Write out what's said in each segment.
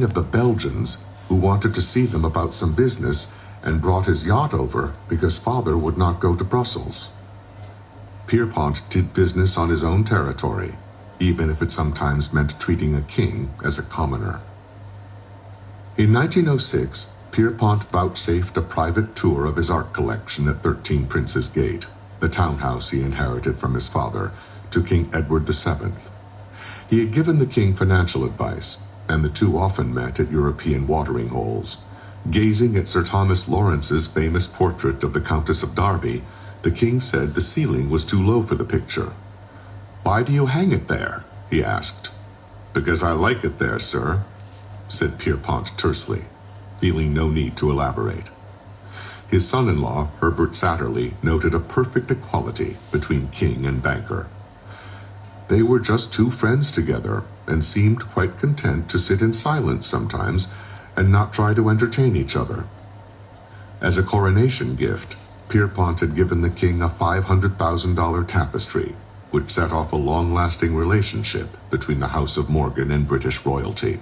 of the Belgians, who wanted to see them about some business and brought his yacht over because father would not go to Brussels. Pierpont did business on his own territory, even if it sometimes meant treating a king as a commoner. In 1906, Pierpont vouchsafed a private tour of his art collection at 13 Prince's Gate, the townhouse he inherited from his father, to King Edward VII. He had given the king financial advice, and the two often met at European watering holes. Gazing at Sir Thomas Lawrence's famous portrait of the Countess of Derby, the king said the ceiling was too low for the picture. "Why do you hang it there?" he asked. "Because I like it there, sir," said Pierpont tersely, feeling no need to elaborate. His son-in-law, Herbert Satterley, noted a perfect equality between king and banker. They were just two friends together and seemed quite content to sit in silence sometimes and not try to entertain each other. As a coronation gift, Pierpont had given the king a $500,000 tapestry, which set off a long-lasting relationship between the House of Morgan and British royalty.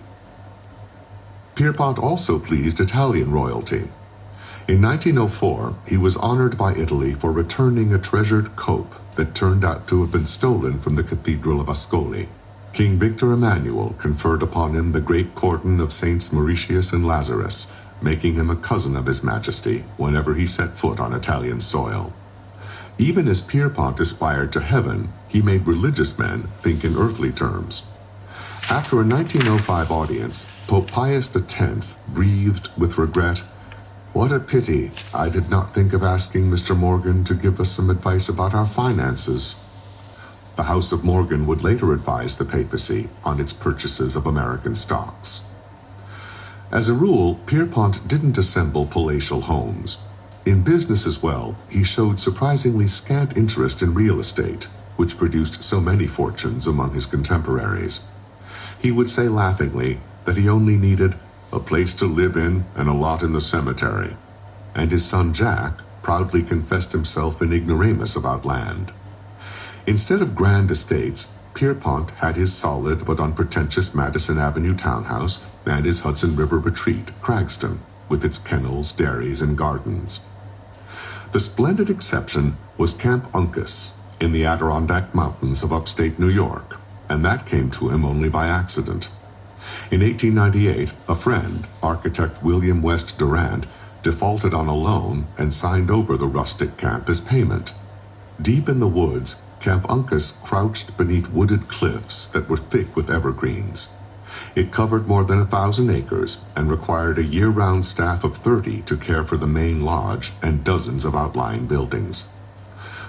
Pierpont also pleased Italian royalty. In 1904, he was honored by Italy for returning a treasured cope that turned out to have been stolen from the Cathedral of Ascoli. King Victor Emmanuel conferred upon him the great cordon of Saints Mauritius and Lazarus, making him a cousin of His Majesty whenever he set foot on Italian soil. Even as Pierpont aspired to heaven, he made religious men think in earthly terms. After a 1905 audience, Pope Pius X breathed with regret, "What a pity I did not think of asking Mr. Morgan to give us some advice about our finances." The House of Morgan would later advise the papacy on its purchases of American stocks. As a rule, Pierpont didn't assemble palatial homes. In business as well, he showed surprisingly scant interest in real estate, which produced so many fortunes among his contemporaries. He would say laughingly that he only needed a place to live in and a lot in the cemetery, and his son Jack proudly confessed himself an ignoramus about land. Instead of grand estates, Pierpont had his solid but unpretentious Madison Avenue townhouse and his Hudson River retreat, Cragston, with its kennels, dairies, and gardens. The splendid exception was Camp Uncas in the Adirondack Mountains of upstate New York, and that came to him only by accident. In 1898, a friend, architect William West Durant, defaulted on a loan and signed over the rustic camp as payment. Deep in the woods, Camp Uncas crouched beneath wooded cliffs that were thick with evergreens. It covered more than 1,000 acres and required a year-round staff of 30 to care for the main lodge and dozens of outlying buildings.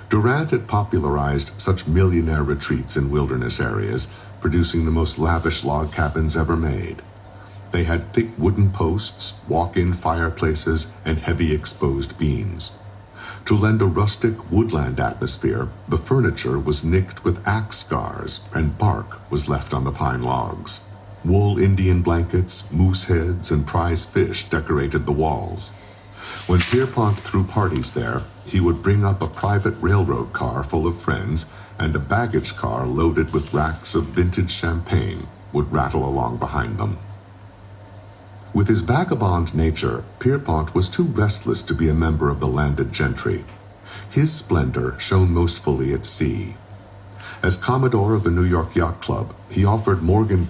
Durant had popularized such millionaire retreats in wilderness areas, producing the most lavish log cabins ever made. They had thick wooden posts, walk-in fireplaces, and heavy exposed beams. To lend a rustic woodland atmosphere, the furniture was nicked with axe scars and bark was left on the pine logs. Wool Indian blankets, moose heads, and prize fish decorated the walls. When Pierpont threw parties there, he would bring up a private railroad car full of friends, and a baggage car loaded with racks of vintage champagne would rattle along behind them. With his vagabond nature, Pierpont was too restless to be a member of the landed gentry. His splendor shone most fully at sea. As Commodore of the New York Yacht Club, he offered Morgan